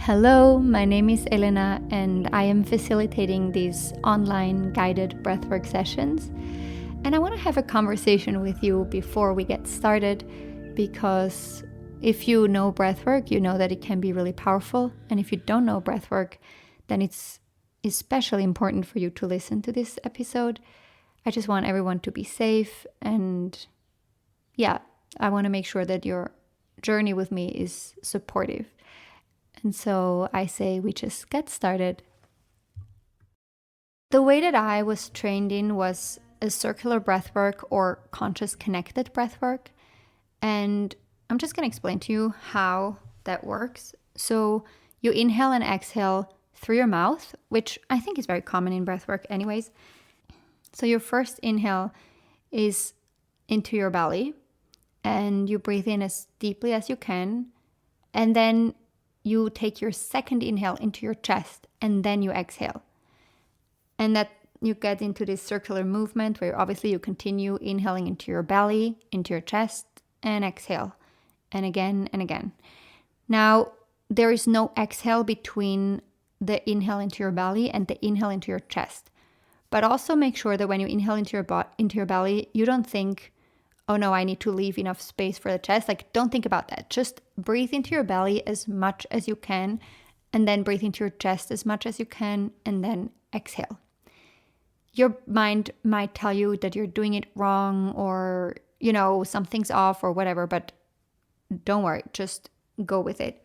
Hello, my name is Elena and I am facilitating these online guided breathwork sessions. And I want to have a conversation with you before we get started because if you know breathwork, you know that it can be really powerful. And if you don't know breathwork, then it's especially important for you to listen to this episode. I just want everyone to be safe and I want to make sure that your journey with me is supportive. And so I say we just get started. The way that I was trained in was a circular breathwork or conscious connected breathwork. And I'm just going to explain to you how that works. So you inhale and exhale through your mouth, which I think is very common in breathwork anyways. So your first inhale is into your belly and you breathe in as deeply as you can. And then you take your second inhale into your chest and then you exhale. And that you get into this circular movement where obviously you continue inhaling into your belly, into your chest, and exhale. And again and again. Now, there is no exhale between the inhale into your belly and the inhale into your chest. But also make sure that when you inhale into your belly, you don't think, oh no, I need to leave enough space for the chest. Don't think about that. Just breathe into your belly as much as you can, and then breathe into your chest as much as you can, and then exhale. Your mind might tell you that you're doing it wrong or, something's off or whatever, but don't worry, just go with it.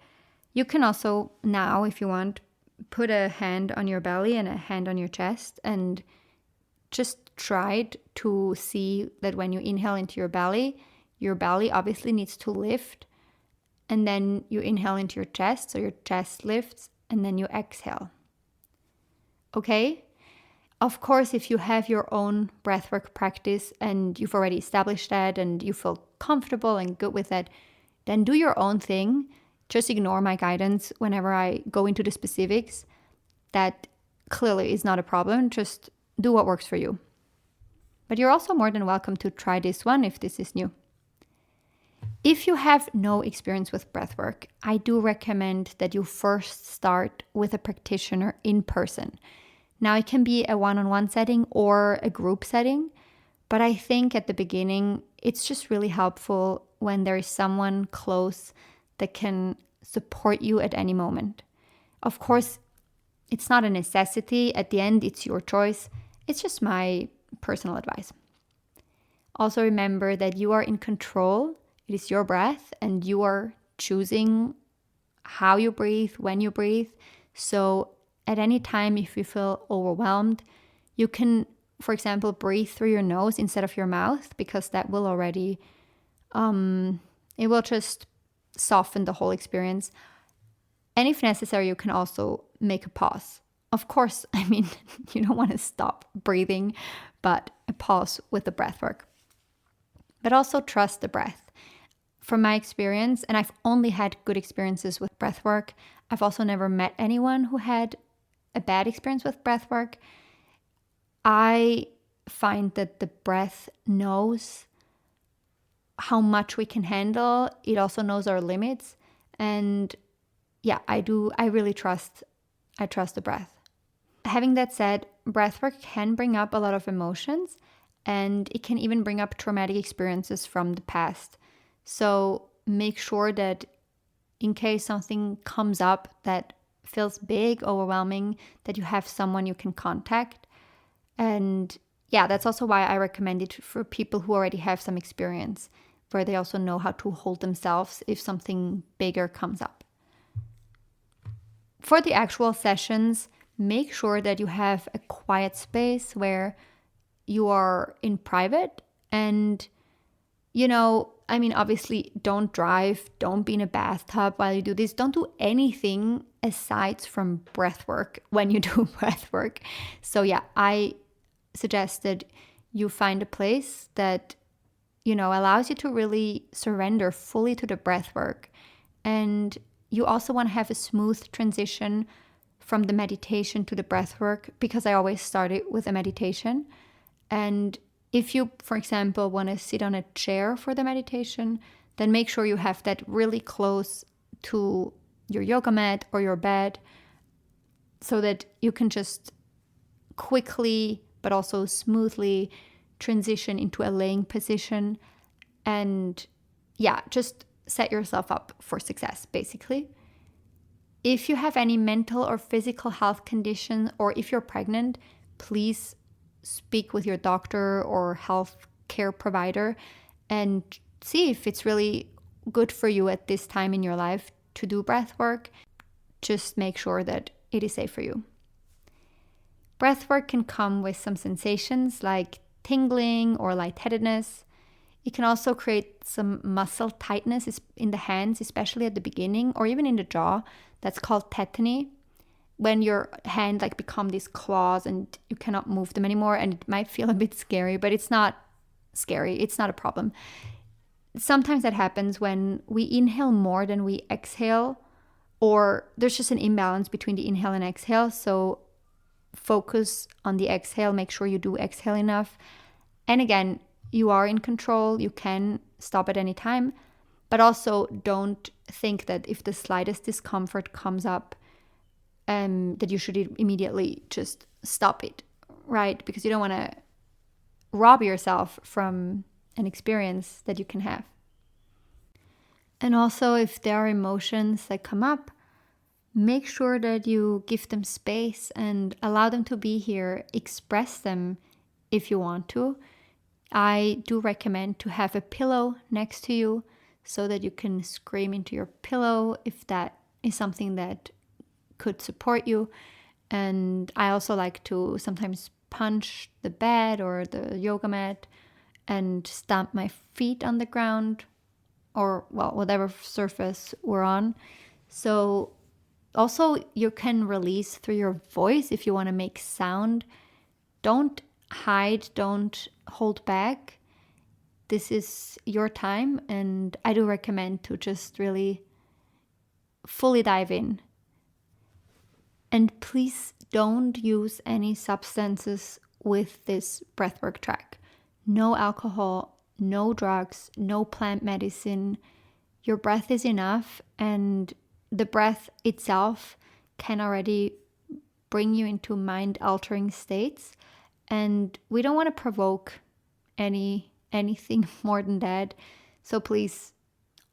You can also now, if you want, put a hand on your belly and a hand on your chest and just try to see that when you inhale into your belly obviously needs to lift. And then you inhale into your chest, so your chest lifts, and then you exhale. Okay? Of course, if you have your own breathwork practice and you've already established that and you feel comfortable and good with that, then do your own thing. Just ignore my guidance whenever I go into the specifics. That clearly is not a problem. Just do what works for you. But you're also more than welcome to try this one if this is new. If you have no experience with breathwork, I do recommend that you first start with a practitioner in person. Now, it can be a one-on-one setting or a group setting, but I think at the beginning, it's just really helpful when there is someone close that can support you at any moment. Of course, it's not a necessity. At the end, it's your choice. It's just my personal advice. Also remember that you are in control. It is your breath and you are choosing how you breathe, when you breathe. So at any time, if you feel overwhelmed, you can, for example, breathe through your nose instead of your mouth, because that will already, it will just soften the whole experience. And if necessary, you can also make a pause. Of course, you don't want to stop breathing, but a pause with the breath work. But also trust the breath. From my experience, and I've only had good experiences with breath work, I've also never met anyone who had a bad experience with breath work. I find that the breath knows how much we can handle. It also knows our limits. And I trust the breath. Having that said, breathwork can bring up a lot of emotions and it can even bring up traumatic experiences from the past. So make sure that in case something comes up that feels big, overwhelming, that you have someone you can contact. And that's also why I recommend it for people who already have some experience, where they also know how to hold themselves if something bigger comes up. For the actual sessions, make sure that you have a quiet space where you are in private and, obviously don't drive, don't be in a bathtub while you do this. Don't do anything aside from breath work when you do breath work. So I suggested you find a place that, allows you to really surrender fully to the breath work. And you also want to have a smooth transition from the meditation to the breath work, because I always start it with a meditation. And if you, for example, want to sit on a chair for the meditation, then make sure you have that really close to your yoga mat or your bed, so that you can just quickly but also smoothly transition into a laying position and just set yourself up for success, basically. If you have any mental or physical health condition, or if you're pregnant, please speak with your doctor or health care provider and see if it's really good for you at this time in your life to do breath work. Just make sure that it is safe for you. Breath work can come with some sensations like tingling or lightheadedness. It can also create some muscle tightness in the hands, especially at the beginning, or even in the jaw. That's called tetany, when your hand become these claws and you cannot move them anymore, and it might feel a bit scary, but it's not scary. It's not a problem. Sometimes that happens when we inhale more than we exhale, or there's just an imbalance between the inhale and exhale. So focus on the exhale. Make sure you do exhale enough. And again, you are in control. You can stop at any time. But also don't think that if the slightest discomfort comes up, that you should immediately just stop it, right? Because you don't want to rob yourself from an experience that you can have. And also, if there are emotions that come up, make sure that you give them space and allow them to be here. Express them if you want to. I do recommend to have a pillow next to you so that you can scream into your pillow if that is something that could support you. And I also like to sometimes punch the bed or the yoga mat and stamp my feet on the ground, or whatever surface we're on. So also you can release through your voice if you want to make sound. Don't hide, don't hold back. This is your time, and I do recommend to just really fully dive in. And please don't use any substances with this breathwork track. No alcohol, no drugs, no plant medicine. Your breath is enough, and the breath itself can already bring you into mind-altering states. And we don't want to provoke anything more than that. So please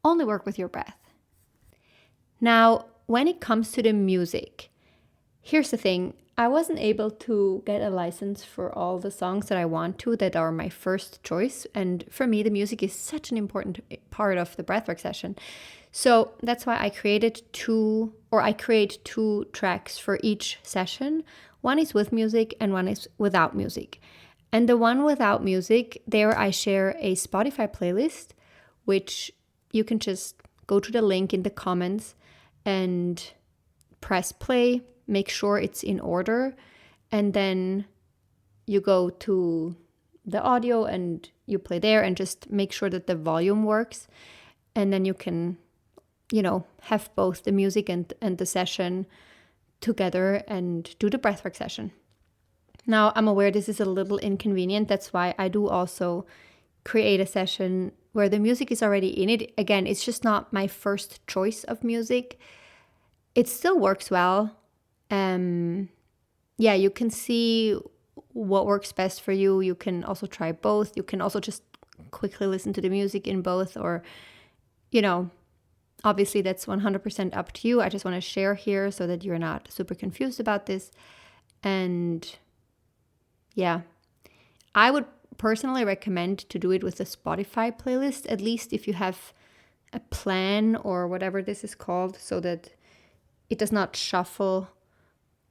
only work with your breath. Now, when it comes to the music, here's the thing. I wasn't able to get a license for all the songs that I want to, that are my first choice. And for me, the music is such an important part of the breathwork session. So that's why I create two tracks for each session. One is with music and one is without music. And the one without music, there I share a Spotify playlist, which you can just go to the link in the comments and press play, make sure it's in order, and then you go to the audio and you play there and just make sure that the volume works. And then you can, have both the music and the session together and do the breathwork session. Now, I'm aware this is a little inconvenient. That's why I do also create a session where the music is already in it. Again, it's just not my first choice of music. It still works well. You can see what works best for you. You can also try both. You can also just quickly listen to the music in both, or, obviously that's 100% up to you. I just want to share here so that you're not super confused about this. And I would personally recommend to do it with a Spotify playlist, at least if you have a plan or whatever this is called, so that it does not shuffle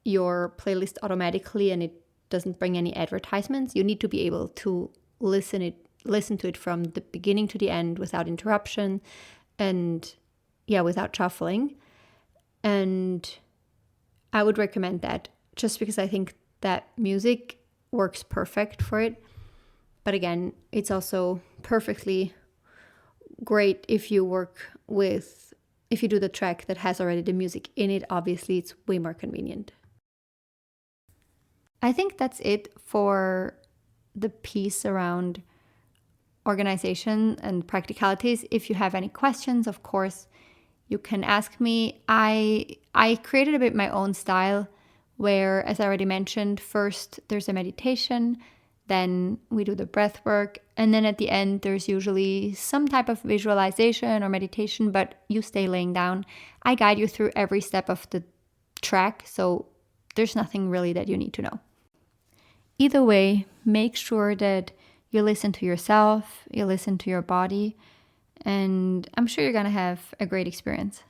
your playlist automatically and it doesn't bring any advertisements. You need to be able to listen to it from the beginning to the end without interruption and without shuffling. And I would recommend that just because I think that music works perfect for it. But again, it's also perfectly great if you do the track that has already the music in it. Obviously, it's way more convenient. I think that's it for the piece around organization and practicalities. If you have any questions, of course, You can ask me. I created a bit my own style where, as I already mentioned, first there's a meditation, then we do the breath work, and then at the end there's usually some type of visualization or meditation, but you stay laying down. I guide you through every step of the track, so there's nothing really that you need to know. Either way, make sure that you listen to yourself, you listen to your body, and I'm sure you're gonna have a great experience.